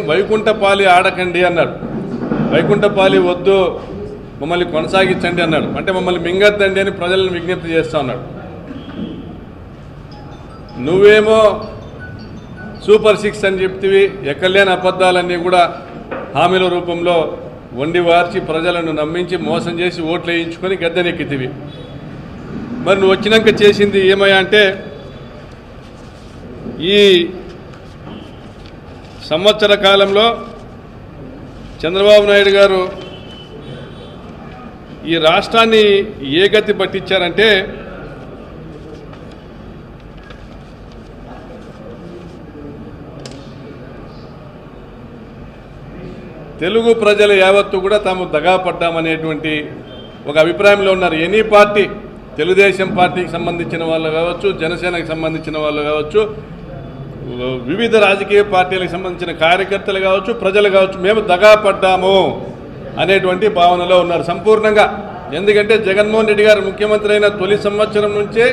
వైకుంఠపాలి ఆడకండి అన్నాడు. వైకుంఠపాలి వద్దు, మమ్మల్ని కొనసాగించండి అన్నాడు. అంటే మమ్మల్ని మింగద్దండి అని ప్రజలను విజ్ఞప్తి చేస్తా ఉన్నాడు. నువ్వేమో సూపర్ 6 అని చెప్తివి, ఎక్కలేని అబద్ధాలన్నీ కూడా హామీల రూపంలో వండి వార్చి ప్రజలను నమ్మించి మోసం చేసి ఓట్లు వేయించుకొని గద్దెనెక్కితివి. మరి నువ్వు వచ్చినాక చేసింది ఏమయ్యా అంటే, ఈ సంవత్సర కాలంలో చంద్రబాబు నాయుడు గారు ఈ రాష్ట్రాన్ని ఏ గతి పట్టించారంటే, తెలుగు ప్రజల యావత్తు కూడా తాము దగాపడ్డామనేటువంటి ఒక అభిప్రాయంలో ఉన్నారు. ఎనీ పార్టీ, తెలుగుదేశం పార్టీకి సంబంధించిన వాళ్ళు కావచ్చు, జనసేనకు సంబంధించిన వాళ్ళు కావచ్చు, వివిధ రాజకీయ పార్టీలకు సంబంధించిన కార్యకర్తలు కావచ్చు, ప్రజలు కావచ్చు, మేము దగాపడ్డాము అనేటువంటి భావనలో ఉన్నారు సంపూర్ణంగా. ఎందుకంటే జగన్మోహన్ రెడ్డి గారు ముఖ్యమంత్రి అయిన తొలి సంవత్సరం నుంచే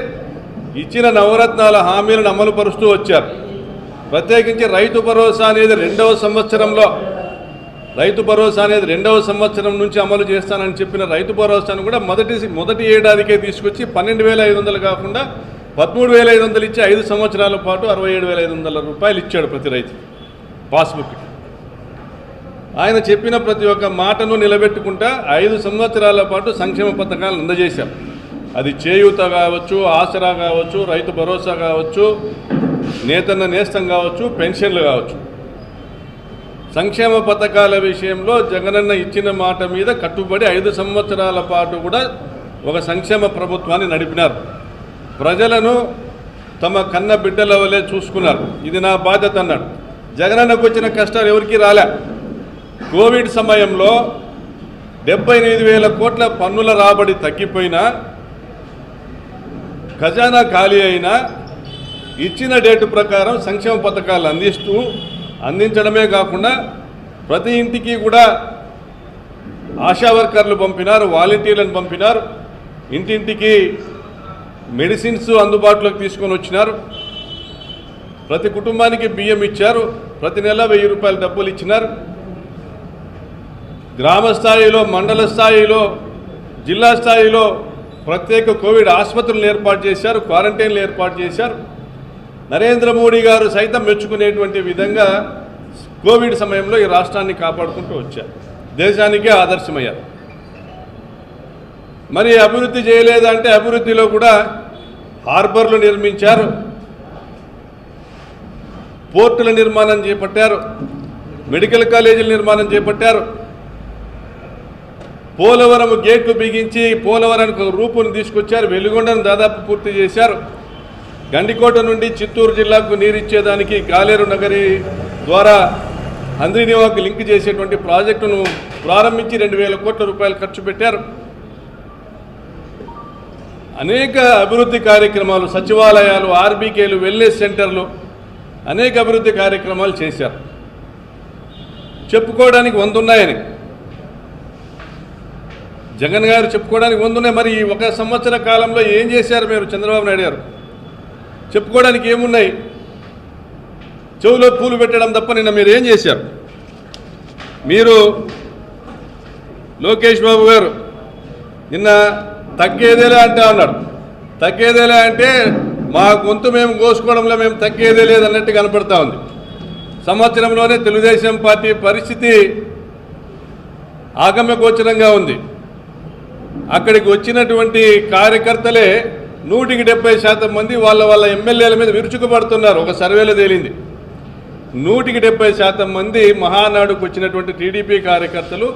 ఇచ్చిన నవరత్నాల హామీలను అమలు పరుస్తూ వచ్చారు. ప్రత్యేకించి రైతు భరోసా అనేది రెండవ సంవత్సరం నుంచి అమలు చేస్తానని చెప్పిన రైతు భరోసాను కూడా మొదటి ఏడాదికే తీసుకొచ్చి 12,500 కాకుండా 13,500 ఇచ్చి 5 సంవత్సరాల పాటు 67,500 రూపాయలు ఇచ్చాడు ప్రతి రైతు పాస్బుక్. ఆయన చెప్పిన ప్రతి ఒక్క మాటను నిలబెట్టుకుంటా 5 సంవత్సరాల పాటు సంక్షేమ పథకాలను అందజేశారు. అది చేయూత కావచ్చు, ఆసరా కావచ్చు, రైతు భరోసా కావచ్చు, నేతన్న నేస్తం కావచ్చు, పెన్షన్లు కావచ్చు. సంక్షేమ పథకాల విషయంలో జగనన్న ఇచ్చిన మాట మీద కట్టుబడి 5 సంవత్సరాల పాటు కూడా ఒక సంక్షేమ ప్రభుత్వాన్ని నడిపినారు. ప్రజలను తమ కన్న బిడ్డల వలె చూసుకున్నారు. ఇది నా బాధ్యత అన్నాడు. జగనన్నకు వచ్చిన కష్టాలు ఎవరికీ రాలే. కోవిడ్ సమయంలో 78,000 కోట్ల పన్నుల రాబడి తగ్గిపోయినా, ఖజానా ఖాళీ అయినా ఇచ్చిన డేటు ప్రకారం సంక్షేమ పథకాలు అందించడమే కాకుండా ప్రతి ఇంటికి కూడా ఆశా వర్కర్లు పంపినారు, వాలంటీర్లను పంపినారు, ఇంటింటికి మెడిసిన్స్ అందుబాటులోకి తీసుకొని వచ్చినారు, ప్రతి కుటుంబానికి బియ్యం ఇచ్చారు, ప్రతి నెల 1000 రూపాయల డబ్బులు ఇచ్చినారు. గ్రామ స్థాయిలో, మండల స్థాయిలో, జిల్లా స్థాయిలో ప్రత్యేక కోవిడ్ ఆసుపత్రులను ఏర్పాటు చేశారు, క్వారంటైన్లు ఏర్పాటు చేశారు. నరేంద్ర మోడీ గారు సైతం మెచ్చుకునేటువంటి విధంగా కోవిడ్ సమయంలో ఈ రాష్ట్రాన్ని కాపాడుకుంటూ వచ్చారు. దేశానికే ఆదర్శమయ్యారు. మరి అభివృద్ధి చేయలేదంటే అభివృద్ధిలో కూడా హార్బర్లు నిర్మించారు, పోర్టుల నిర్మాణం చేపట్టారు, మెడికల్ కాలేజీల నిర్మాణం చేపట్టారు, పోలవరం గేట్లు బిగించి పోలవరానికి రూపును తీసుకొచ్చారు, వెలుగొండను దాదాపు పూర్తి చేశారు. గండికోట నుండి చిత్తూరు జిల్లాకు నీరిచ్చేదానికి గాలేరు నగరి ద్వారా హంద్రీనివాకు లింక్ చేసేటువంటి ప్రాజెక్టును ప్రారంభించి 2,000 కోట్ల రూపాయలు ఖర్చు పెట్టారు. అనేక అభివృద్ధి కార్యక్రమాలు, సచివాలయాలు, ఆర్బీకేలు, వెల్నెస్ సెంటర్లు, అనేక అభివృద్ధి కార్యక్రమాలు చేశారు. చెప్పుకోవడానికి 100 ఉన్నాయని జగన్ గారు చెప్పుకోవడానికి 100 ఉన్నాయి. మరి ఈ 1 సంవత్సర కాలంలో ఏం చేశారు మీరు చంద్రబాబు నాయుడు గారు? చెప్పుకోవడానికి ఏమున్నాయి? చెవులో పూలు పెట్టడం తప్ప నిన్న మీరు ఏం చేశారు? మీరు లోకేష్ బాబు గారు నిన్న తగ్గేదేలే అంటే అన్నాడు. తగ్గేదేలే అంటే మా గొంతు మేము కోసుకోవడంలో మేము తగ్గేదే లేదన్నట్టు కనపడతా ఉంది. సంవత్సరంలోనే తెలుగుదేశం పార్టీ పరిస్థితి ఆగమ్యగోచరంగా ఉంది. అక్కడికి వచ్చినటువంటి కార్యకర్తలే 170% మంది వాళ్ళ ఎమ్మెల్యేల మీద విరుచుకుపడుతున్నారు. ఒక సర్వేలో తేలింది. 170% మంది మహానాడుకు వచ్చినటువంటి టీడీపీ కార్యకర్తలు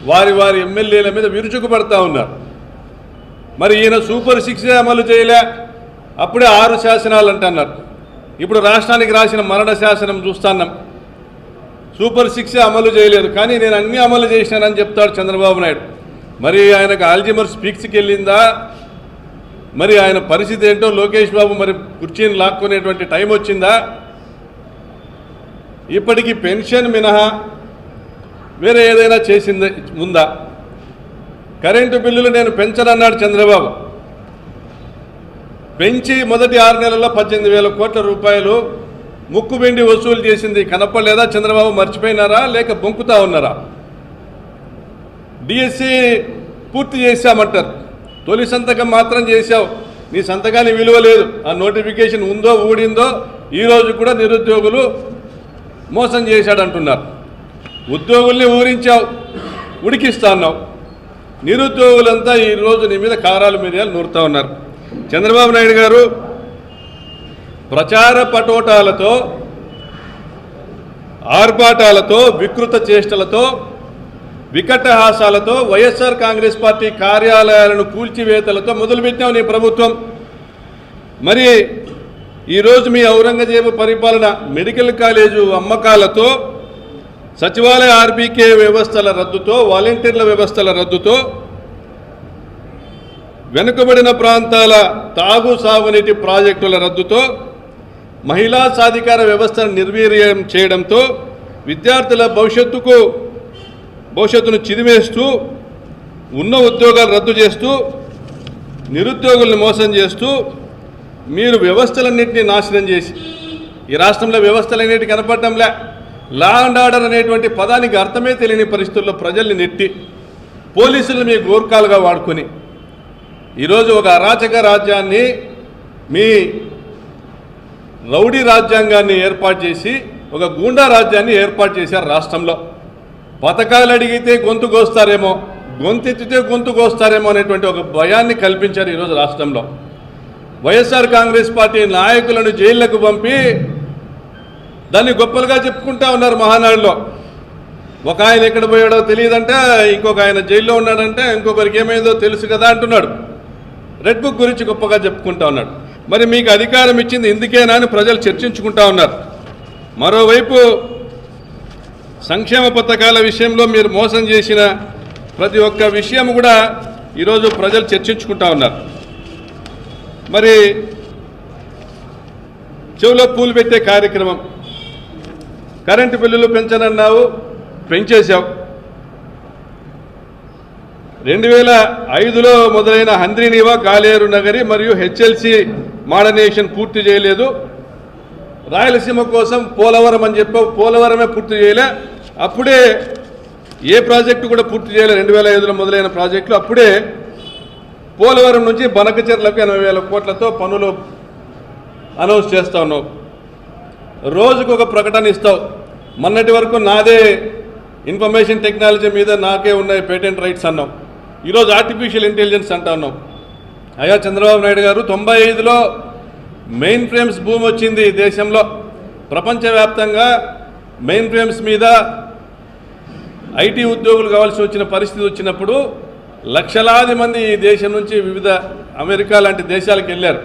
వారి ఎమ్మెల్యేల మీద విరుచుకుపడతా ఉన్నారు. మరి ఈయన సూపర్ 6 అమలు చేయలే, అప్పుడే 6 శాసనాలు అంటున్నారు. ఇప్పుడు రాష్ట్రానికి రాసిన మరణ శాసనం చూస్తున్నాం. సూపర్ 6 అమలు చేయలేదు, కానీ నేను అన్నీ అమలు చేశానని చెప్తాడు చంద్రబాబు నాయుడు. మరి ఆయనకు ఆల్జిమర్ స్పీక్స్కి వెళ్ళిందా? మరి ఆయన పరిస్థితి ఏంటో లోకేష్ బాబు మరి కుర్చీని లాక్కునేటువంటి టైం వచ్చిందా? ఇప్పటికీ పెన్షన్ మినహా వేరే ఏదైనా చేసింది ఉందా? కరెంటు బిల్లులు నేను పెంచనన్నాడు చంద్రబాబు. పెంచి మొదటి 6 నెలల్లో 18,000 కోట్ల రూపాయలు ముక్కుబిండి వసూలు చేసింది కనపడలేదా? చంద్రబాబు మర్చిపోయినారా లేక బొంకుతా ఉన్నారా? డిఎస్సి పూర్తి చేశామంటారు, తొలి సంతకం మాత్రం చేశావు, నీ సంతకానికి విలువ లేదు. ఆ నోటిఫికేషన్ ఉందో ఊడిందో ఈరోజు కూడా నిరుద్యోగులు మోసం చేశాడంటున్నారు. ఉద్యోగుల్ని ఊరించావు, ఉడికిస్తా ఉన్నావు. నిరుద్యోగులంతా ఈరోజు నీ మీద కారాలు మిరియాలు నూరుతా ఉన్నారు. చంద్రబాబు నాయుడు గారు ప్రచార పటోటాలతో, ఆర్భాటాలతో, వికృత చేష్టలతో, వికటహాసాలతో వైఎస్ఆర్ కాంగ్రెస్ పార్టీ కార్యాలయాలను కూల్చివేతలతో మొదలుపెట్టావు నీ ప్రభుత్వం. మరి ఈరోజు మీ ఔరంగజేబు పరిపాలన మెడికల్ కాలేజు అమ్మకాలతో, సచివాలయ ఆర్బీకే వ్యవస్థల రద్దుతో, వాలంటీర్ల వ్యవస్థల రద్దుతో, వెనుకబడిన ప్రాంతాల తాగు సాగునీటి ప్రాజెక్టుల రద్దుతో, మహిళా సాధికార వ్యవస్థను నిర్వీర్యం చేయడంతో, విద్యార్థుల భవిష్యత్తును చిదిమేస్తూ, ఉన్న ఉద్యోగాలు రద్దు చేస్తూ, నిరుద్యోగులను మోసం చేస్తూ, మీరు వ్యవస్థలన్నింటినీ నాశనం చేసి ఈ రాష్ట్రంలో వ్యవస్థలన్నిటి కనపడటంలే. లా అండ్ ఆర్డర్ అనేటువంటి పదానికి అర్థమే తెలియని పరిస్థితుల్లో ప్రజల్ని నెట్టి పోలీసులు మీ గోర్ఖాలుగా వాడుకొని ఈరోజు ఒక అరాచక రాజ్యాన్ని, మీ రౌడీ రాజ్యాంగాన్ని ఏర్పాటు చేసి ఒక గూండా రాజ్యాన్ని ఏర్పాటు చేశారు రాష్ట్రంలో. పథకాలు అడిగితే గొంతు కోస్తారేమో, గొంతెత్తితే గొంతు కోస్తారేమో అనేటువంటి ఒక భయాన్ని కల్పించారు ఈరోజు రాష్ట్రంలో. వైఎస్ఆర్ కాంగ్రెస్ పార్టీ నాయకులను జైళ్లకు పంపి దాన్ని గొప్పలుగా చెప్పుకుంటా ఉన్నారు మహానాడులో. ఒక ఆయన ఎక్కడ పోయాడో తెలియదంటే, ఇంకొక ఆయన జైల్లో ఉన్నాడంటే, ఇంకొకరికి ఏమైందో తెలుసు కదా అంటున్నాడు. రెడ్ బుక్ గురించి గొప్పగా చెప్పుకుంటా ఉన్నాడు. మరి మీకు అధికారం ఇచ్చింది ఇందుకేనా అని ప్రజలు చర్చించుకుంటా ఉన్నారు. మరోవైపు సంక్షేమ పథకాల విషయంలో మీరు మోసం చేసిన ప్రతి ఒక్క విషయం కూడా ఈరోజు ప్రజలు చర్చించుకుంటా ఉన్నారు. మరి చెవులో పూలు పెట్టే కార్యక్రమం, కరెంటు బిల్లులు పెంచనన్నావు, పెంచేశావు. 2005లో మొదలైన హంద్రీనీవా, గాలేరు నగరి మరియు హెచ్ఎల్సి మోడర్నైజేషన్ పూర్తి చేయలేదు. రాయలసీమ కోసం పోలవరం అని చెప్పావు, పోలవరమే పూర్తి చేయలే. అప్పుడే ఏ ప్రాజెక్టు కూడా పూర్తి చేయలే. 2005లో మొదలైన ప్రాజెక్టులు అప్పుడే పోలవరం నుంచి బనకచెర్లకు 80,000 కోట్లతో పనులు అనౌన్స్ చేస్తా ఉన్నావు. రోజుకు ఒక ప్రకటన ఇస్తావు. మొన్నటి వరకు నాదే ఇన్ఫర్మేషన్ టెక్నాలజీ మీద నాకే ఉన్నాయి పేటెంట్ రైట్స్ అన్నావు. ఈరోజు ఆర్టిఫిషియల్ ఇంటెలిజెన్స్ అంటా ఉన్నావు. అయ్యా చంద్రబాబు నాయుడు గారు, 95లో మెయిన్ ఫ్రేమ్స్ భూమి వచ్చింది దేశంలో. ప్రపంచవ్యాప్తంగా మెయిన్ ఫ్రేమ్స్ మీద ఐటీ ఉద్యోగులు కావాల్సి వచ్చిన పరిస్థితి వచ్చినప్పుడు లక్షలాది మంది ఈ దేశం నుంచి వివిధ అమెరికా లాంటి దేశాలకు వెళ్ళారు.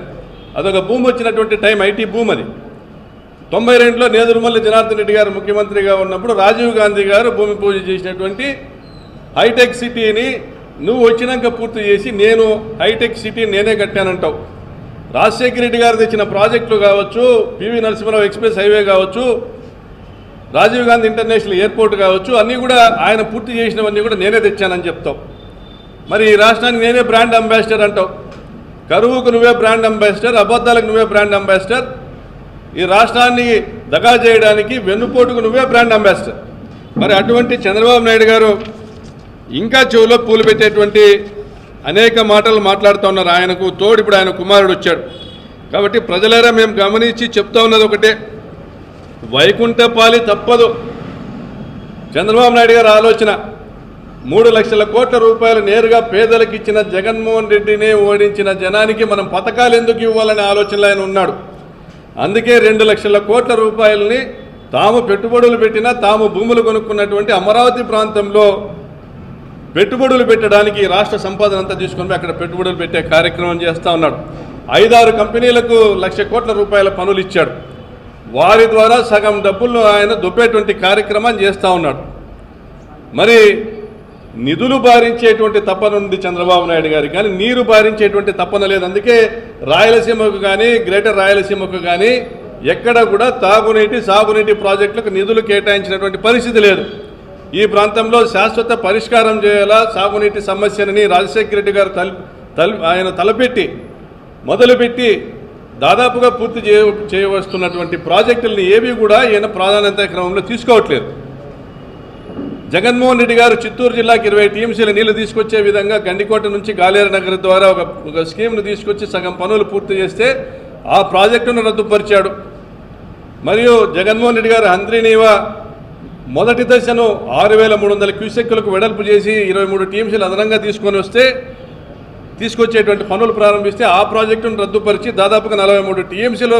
అదొక భూమి వచ్చినటువంటి టైం, ఐటీ భూమి అది. 92లో నేదురుమల్లి జనార్దన్ రెడ్డి గారు ముఖ్యమంత్రిగా ఉన్నప్పుడు రాజీవ్ గాంధీ గారు భూమి పూజ చేసినటువంటి హైటెక్ సిటీని నువ్వు వచ్చినాక పూర్తి చేసి నేను హైటెక్ సిటీ నేనే కట్టానంటావు. రాజశేఖర రెడ్డి గారు తెచ్చిన ప్రాజెక్టులు కావచ్చు, పివి నరసింహారావు ఎక్స్ప్రెస్ హైవే కావచ్చు, రాజీవ్ గాంధీ ఇంటర్నేషనల్ ఎయిర్పోర్ట్ కావచ్చు, అన్నీ కూడా ఆయన పూర్తి చేసినవన్నీ కూడా నేనే తెచ్చానని చెప్తావు. మరి ఈ రాష్ట్రానికి నేనే బ్రాండ్ అంబాసిడర్ అంటావు. కరువుకు నువ్వే బ్రాండ్ అంబాసిడర్, అబద్ధాలకు నువ్వే బ్రాండ్ అంబాసిడర్, ఈ రాష్ట్రాన్ని దగా చేయడానికి వెన్నుపోటుకు నువ్వే బ్రాండ్ అంబాసిడర్. మరి అటువంటి చంద్రబాబు నాయుడు గారు ఇంకా చెవులో పూలు పెట్టేటువంటి అనేక మాటలు మాట్లాడుతూ ఉన్నారు. ఆయనకు తోడు ఇప్పుడు ఆయన కుమారుడు వచ్చాడు. కాబట్టి ప్రజలారా మేము గమనించి చెప్తా ఉన్నది ఒకటే, వైకుంఠపాలి తప్పదు. చంద్రబాబు నాయుడు గారు ఆలోచన 3 లక్షల కోట్ల రూపాయలు నేరుగా పేదలకు ఇచ్చిన జగన్మోహన్ రెడ్డిని ఓడించిన జనానికి మనం పథకాలు ఎందుకు ఇవ్వాలనే ఆలోచనలో ఆయన ఉన్నాడు. అందుకే 2 లక్షల కోట్ల రూపాయలని తాము పెట్టుబడులు పెట్టినా, తాము భూములు కొనుక్కున్నటువంటి అమరావతి ప్రాంతంలో పెట్టుబడులు పెట్టడానికి రాష్ట్ర సంపాదన అంతా తీసుకొని అక్కడ పెట్టుబడులు పెట్టే కార్యక్రమం చేస్తూ ఉన్నాడు. 5-6 కంపెనీలకు 1,00,000 కోట్ల రూపాయల పనులు ఇచ్చాడు. వారి ద్వారా సగం డబ్బులను ఆయన దొబ్బేటువంటి కార్యక్రమాన్ని చేస్తూ ఉన్నాడు. మరి నిధులు బారించేటువంటి తపన ఉంది చంద్రబాబు నాయుడు గారికి, కానీ నీరు బారించేటువంటి తపన లేదు. అందుకే రాయలసీమకు కానీ, గ్రేటర్ రాయలసీమకు కానీ ఎక్కడ కూడా తాగునీటి, సాగునీటి ప్రాజెక్టులకు నిధులు కేటాయించినటువంటి పరిస్థితి లేదు. ఈ ప్రాంతంలో శాశ్వత పరిష్కారం చేయాలా సాగునీటి సమస్యని రాజశేఖర రెడ్డి గారు ఆయన తలపెట్టి మొదలుపెట్టి దాదాపుగా పూర్తి చేయవస్తున్నటువంటి ప్రాజెక్టులని ఏవి కూడా ఈయన ప్రాధాన్యత క్రమంలో తీసుకోవట్లేదు. జగన్మోహన్ రెడ్డి గారు చిత్తూరు జిల్లాకి 20 టీఎంసీల నీళ్లు తీసుకొచ్చే విధంగా గండికోట నుంచి గాలేరు నగర్ ద్వారా ఒక స్కీమ్ను తీసుకొచ్చి సగం పనులు పూర్తి చేస్తే ఆ ప్రాజెక్టును రద్దుపరిచాడు. మరియు జగన్మోహన్ రెడ్డి గారు హంద్రీనీవా మొదటి దశను 6,300 క్యూసెక్కులకు వెడల్పు చేసి 23 టీఎంసీలు అదనంగా తీసుకొచ్చేటువంటి పనులు ప్రారంభిస్తే ఆ ప్రాజెక్టును రద్దుపరిచి దాదాపుగా 43 టీఎంసీలు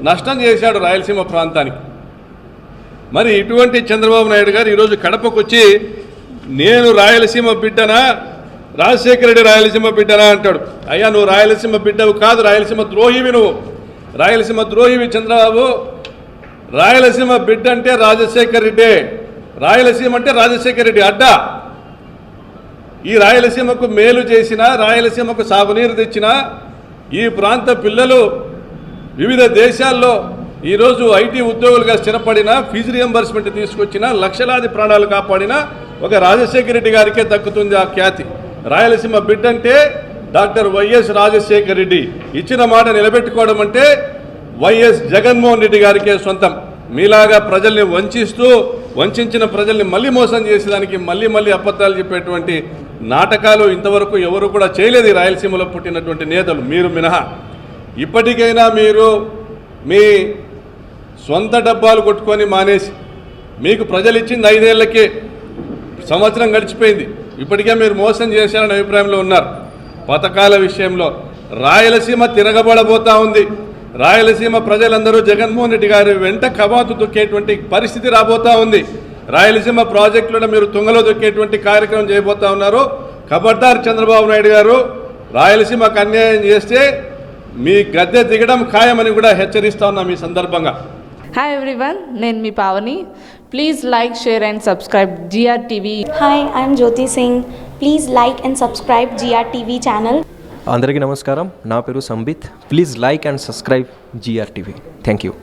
నష్టం చేశాడు రాయలసీమ ప్రాంతానికి. మరి ఇటువంటి చంద్రబాబు నాయుడు గారు ఈరోజు కడపకు వచ్చి నేను రాయలసీమ బిడ్డనా, రాజశేఖర రెడ్డి రాయలసీమ బిడ్డనా అంటాడు. అయ్యా నువ్వు రాయలసీమ బిడ్డవు కాదు, రాయలసీమ ద్రోహివి. నువ్వు రాయలసీమ ద్రోహివి చంద్రబాబు. రాయలసీమ బిడ్డ అంటే రాజశేఖర రెడ్డి, రాయలసీమ అంటే రాజశేఖర రెడ్డి అడ్డా. ఈ రాయలసీమకు మేలు చేసిన, రాయలసీమకు సాగునీరు తెచ్చిన ఈ ప్రాంత పిల్లలు వివిధ దేశాల్లో ఈరోజు ఐటీ ఉద్యోగులుగా స్థిరపడిన, ఫీజు రియంబర్స్మెంట్ తీసుకొచ్చిన, లక్షలాది ప్రాణాలు కాపాడిన ఒక రాజశేఖర రెడ్డి గారికే దక్కుతుంది ఆ ఖ్యాతి. రాయలసీమ బిడ్డ అంటే డాక్టర్ వైఎస్ రాజశేఖర రెడ్డి. ఇచ్చిన మాట నిలబెట్టుకోవడం అంటే వైఎస్ జగన్మోహన్ రెడ్డి గారికే సొంతం. మీలాగా ప్రజల్ని వంచిన ప్రజల్ని మళ్ళీ మోసం చేసేదానికి మళ్ళీ అబద్ధాలు చెప్పేటువంటి నాటకాలు ఇంతవరకు ఎవరు కూడా చేయలేదు ఈ రాయలసీమలో పుట్టినటువంటి నేతలు, మీరు మినహా. ఇప్పటికైనా మీరు మీ సొంత డబ్బాలు కొట్టుకొని మానేసి, మీకు ప్రజలు ఇచ్చింది 5 ఏళ్లకే, సంవత్సరం గడిచిపోయింది, ఇప్పటికే మీరు మోసం చేశారనే అభిప్రాయంలో ఉన్నారు. పథకాల విషయంలో రాయలసీమ తిరగబడబోతా ఉంది. రాయలసీమ ప్రజలందరూ జగన్మోహన్ రెడ్డి గారి వెంట కవాతు దొక్కేటువంటి పరిస్థితి రాబోతా ఉంది. రాయలసీమ ప్రాజెక్టులను మీరు తుంగలో దొక్కేటువంటి కార్యక్రమం చేయబోతా ఉన్నారు. ఖబర్దార్ చంద్రబాబు నాయుడు గారు, రాయలసీమకు అన్యాయం చేస్తే మీ గద్దె దిగడం ఖాయమని కూడా హెచ్చరిస్తా ఉన్నాం ఈ సందర్భంగా. హాయ్ ఎవ్రీవన్, నేను మీ Pavani. Please like, share and subscribe GRTV. Hi, I'm Jyoti Singh. Please like and subscribe GRTV channel. అందరికీ నమస్కారం, నా పేరు Sambit. Please like and subscribe GRTV. Thank you.